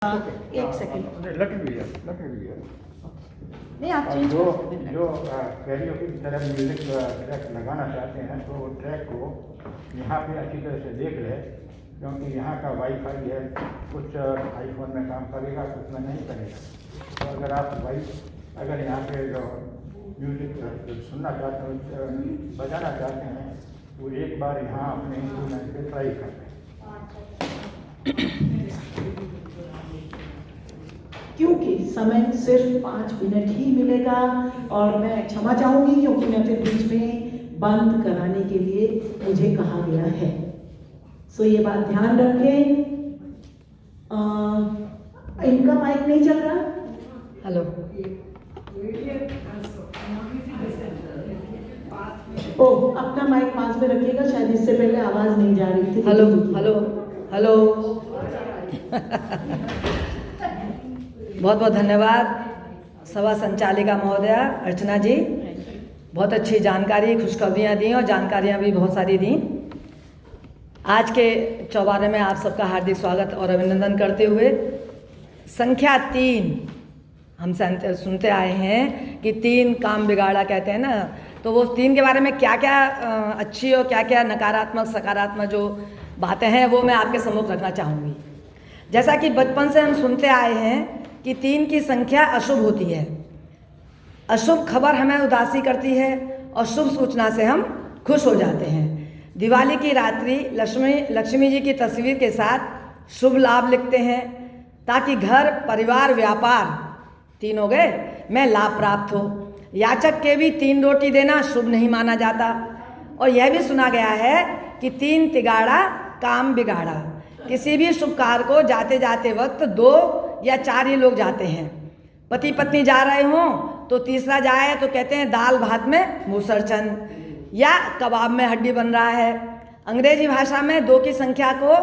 एक सेकंड लकड़ी नहीं आप चेंज जो कर सकते हैं। जो कैरियोके की तरह म्यूजिक ट्रैक लगाना चाहते हैं तो वो ट्रैक को यहाँ पे अच्छी तरह से देख ले, क्योंकि यहाँ का वाईफाई है, कुछ आईफोन में काम करेगा कुछ में नहीं करेगा। तो अगर आप अगर यहाँ पे जो म्यूजिक सुनना चाहते हैं, बजाना चाहते हैं, वो एक बार यहाँ अपने इंस्ट्रूमेंट पे ट्राई कर लें। क्योंकि समय सिर्फ 5 मिनट ही मिलेगा और मैं क्षमा चाहूंगी क्योंकि मैं फिर बीच में बंद कराने के लिए मुझे कहा गया है। सो ये बात ध्यान रखें। इनका माइक नहीं चल रहा। हेलो, ओ अपना माइक पास में रखिएगा, शायद इससे पहले आवाज नहीं जा रही थी। हेलो हेलो हेलो बहुत बहुत धन्यवाद सभा संचालिका महोदया अर्चना जी, बहुत अच्छी जानकारी खुशखबरियाँ दी और जानकारियाँ भी बहुत सारी दी। आज के चौबारे में आप सबका हार्दिक स्वागत और अभिनंदन करते हुए संख्या 3 हम सुनते आए हैं कि 3 काम बिगाड़ा कहते हैं ना, तो वो 3 के बारे में क्या क्या अच्छी और क्या क्या नकारात्मक सकारात्मक जो बातें हैं वो मैं आपके सम्मुख रखना चाहूँगी। जैसा कि बचपन से हम सुनते आए हैं कि 3 की संख्या अशुभ होती है, अशुभ खबर हमें उदासी करती है और शुभ सूचना से हम खुश हो जाते हैं। दिवाली की रात्रि लक्ष्मी जी की तस्वीर के साथ शुभ लाभ लिखते हैं ताकि घर परिवार व्यापार 3 हो गए में लाभ प्राप्त हो। याचक के भी 3 रोटी देना शुभ नहीं माना जाता और यह भी सुना गया है कि 3 तिगाड़ा काम बिगाड़ा। किसी भी शुभ कार्य को जाते जाते वक्त 2 या 4 ही लोग जाते हैं। पति पत्नी जा रहे हों तो तीसरा जाए तो कहते हैं दाल भात में मूसरचन या कबाब में हड्डी बन रहा है। अंग्रेजी भाषा में 2 की संख्या को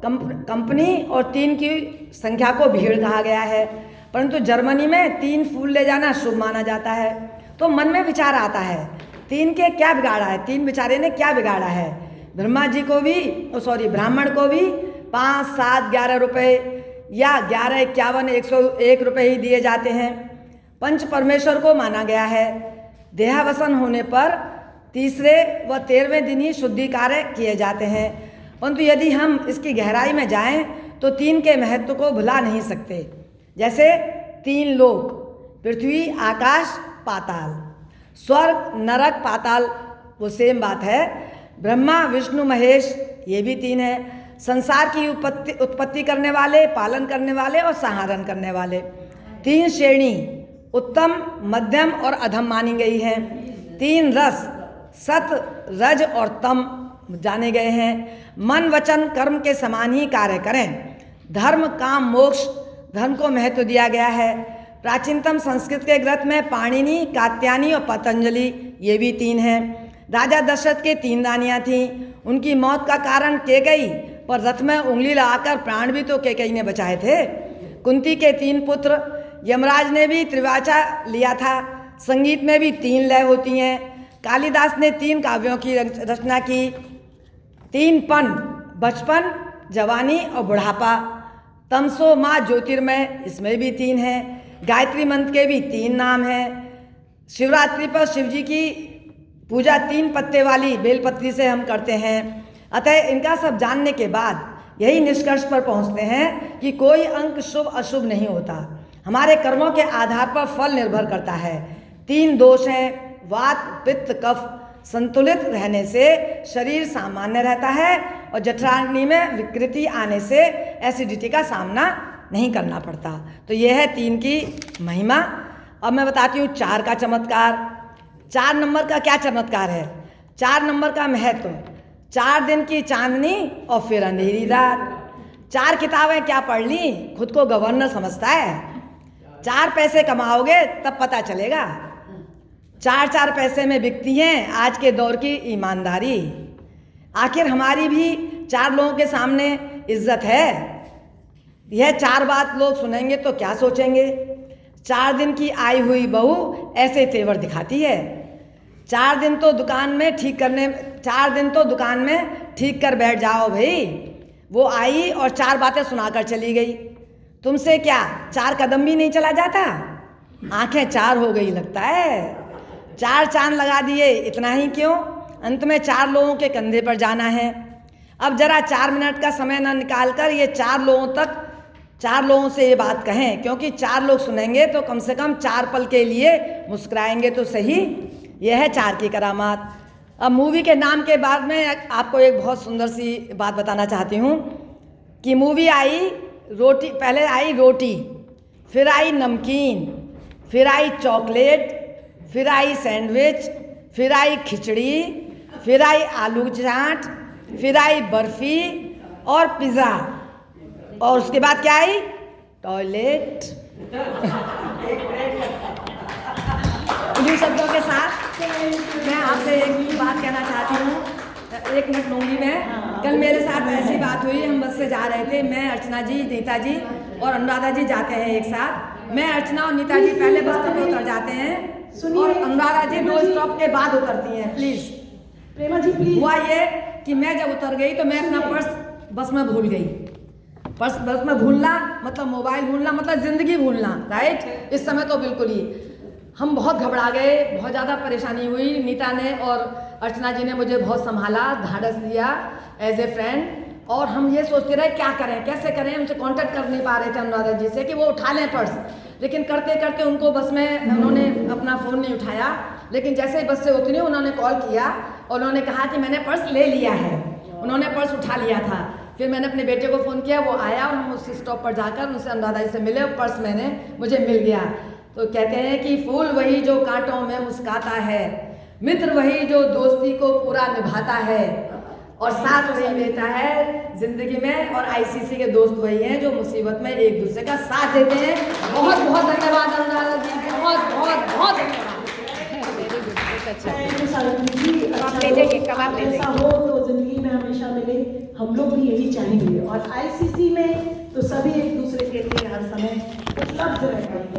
कंपनी और 3 की संख्या को भीड़ कहा गया है, परंतु जर्मनी में 3 फूल ले जाना शुभ माना जाता है। तो मन में विचार आता है 3 के क्या बिगाड़ा है, 3 बेचारे ने क्या बिगाड़ा है। ब्रह्मा जी को भी ब्राह्मण को भी 5, 7, 11 रुपये या 11, 51, 101 रुपये ही दिए जाते हैं। पंच परमेश्वर को माना गया है। देहावसन होने पर तीसरे व 13वें दिन ही शुद्धि कार्य किए जाते हैं, परंतु यदि हम इसकी गहराई में जाएं तो 3 के महत्व को भुला नहीं सकते। जैसे 3 लोक, पृथ्वी, आकाश, पाताल, स्वर्ग, नरक, पाताल वो सेम बात है। ब्रह्मा, विष्णु, महेश ये भी 3 है। संसार की उत्पत्ति करने वाले, पालन करने वाले और संहारण करने वाले। 3 श्रेणी उत्तम, मध्यम और अधम मानी गई है। 3 रस सत, रज और तम जाने गए हैं। मन वचन कर्म के समान ही कार्य करें। धर्म काम मोक्ष, धर्म को महत्व दिया गया है। प्राचीनतम संस्कृत के ग्रंथ में पाणिनि, कात्यायनी और पतंजलि ये भी 3 हैं। राजा दशरथ के 3 रानियाँ थीं। उनकी मौत का कारण केकई, पर रथ में उंगली लगाकर प्राण भी तो केकई ने बचाए थे। कुंती के 3 पुत्र, यमराज ने भी त्रिवाचा लिया था। संगीत में भी 3 लय होती हैं। कालिदास ने 3 काव्यों की रचना की। 3 पन, बचपन, जवानी और बुढ़ापा। तमसो माँ ज्योतिर्मय, इसमें भी 3 हैं। गायत्री मंत्र के भी 3 नाम हैं। शिवरात्रि पर शिव जी की पूजा 3 पत्ते वाली बेलपत्री से हम करते हैं। अतः इनका सब जानने के बाद यही निष्कर्ष पर पहुंचते हैं कि कोई अंक शुभ अशुभ नहीं होता, हमारे कर्मों के आधार पर फल निर्भर करता है। 3 दोष हैं, वात, पित्त, कफ। संतुलित रहने से शरीर सामान्य रहता है और जठराग्नि में विकृति आने से एसिडिटी का सामना नहीं करना पड़ता। तो यह है 3 की महिमा। अब मैं बताती हूँ 4 का चमत्कार। 4 नंबर का क्या चमत्कार है? 4 नंबर का महत्व। 4 दिन की चांदनी और फिर अंधेरी रात। 4 किताबें क्या पढ़ ली, खुद को गवर्नर समझता है। 4 पैसे कमाओगे तब पता चलेगा। 4 पैसे में बिकती हैं आज के दौर की ईमानदारी। आखिर हमारी भी 4 लोगों के सामने इज्जत है। यह 4 बात लोग सुनेंगे तो क्या सोचेंगे? 4 दिन की आई हुई बहू ऐसे तेवर दिखाती है। 4 दिन तो दुकान में ठीक कर बैठ जाओ भाई। वो आई और 4 बातें सुनाकर चली गई। तुमसे क्या 4 कदम भी नहीं चला जाता? आंखें 4 हो गई लगता है। 4 चांद लगा दिए, इतना ही क्यों, अंत में 4 लोगों के कंधे पर जाना है। अब जरा 4 मिनट का समय न निकाल कर ये 4 लोगों से ये बात कहें, क्योंकि 4 लोग सुनेंगे तो कम से कम 4 पल के लिए मुस्कुराएंगे तो सही। यह है 4 की करामात। अब मूवी के नाम के बाद में आपको एक बहुत सुंदर सी बात बताना चाहती हूँ कि मूवी आई रोटी, पहले आई रोटी, फिर आई नमकीन, फिर आई चॉकलेट, फिर आई सैंडविच, फिर आई खिचड़ी, फिर आई आलू चाट, फिर आई बर्फ़ी और पिज़्ज़ा, और उसके बाद क्या आई? टॉयलेट। इन्हीं शब्दों के साथ मैं आपसे एक बात कहना चाहती हूँ, 1 मिनट लूँगी मैं। कल मेरे साथ ऐसी बात हुई, हम बस से जा रहे थे, मैं, अर्चना जी, नीता जी और अनुराधा जी जाते हैं एक साथ। मैं, अर्चना और नीता जी पहले बस स्टॉप पर उतर जाते हैं और अनुराधा जी 2 स्टॉप के बाद उतरती हैं। Please Prema ji please. हुआ ये कि मैं जब उतर गई तो मैं अपना पर्स बस में भूल गई। पर्स बस में भूलना मतलब मोबाइल भूलना मतलब ज़िंदगी भूलना, राइट? इस समय तो बिल्कुल ही हम बहुत घबरा गए, बहुत ज़्यादा परेशानी हुई। नीता ने और अर्चना जी ने मुझे बहुत संभाला, ढाढ़स दिया एज ए फ्रेंड, और हम ये सोचते रहे क्या करें, कैसे करें। उनसे कांटेक्ट कर नहीं पा रहे थे अनुराधा जी से कि वो उठा लें पर्स, लेकिन करते करते उनको बस में उन्होंने अपना फ़ोन नहीं उठाया। लेकिन जैसे ही बस से उतरी उन्होंने कॉल किया और उन्होंने कहा कि मैंने पर्स ले लिया है। उन्होंने पर्स उठा लिया था। फिर मैंने अपने बेटे को फ़ोन किया, वो आया और हम उस स्टॉप पर जाकर उनसे अनुराधा जी से मिले और पर्स मुझे मिल गया। तो कहते हैं कि फूल वही जो कांटों में मुस्काता है, मित्र वही जो दोस्ती को पूरा निभाता है, और साथ वही देता है जिंदगी में, और आईसीसी के दोस्त वही हैं जो मुसीबत में एक दूसरे का साथ देते हैं। बहुत बहुत धन्यवाद अनुराधा जी, बहुत बहुत बहुत धन्यवाद। ऐसा हो तो जिंदगी में हमेशा मिले, हम लोग भी यही चाहेंगे। और आईसीसी में तो सभी एक दूसरे के लिए हर समय उपलब्ध रहते हैं।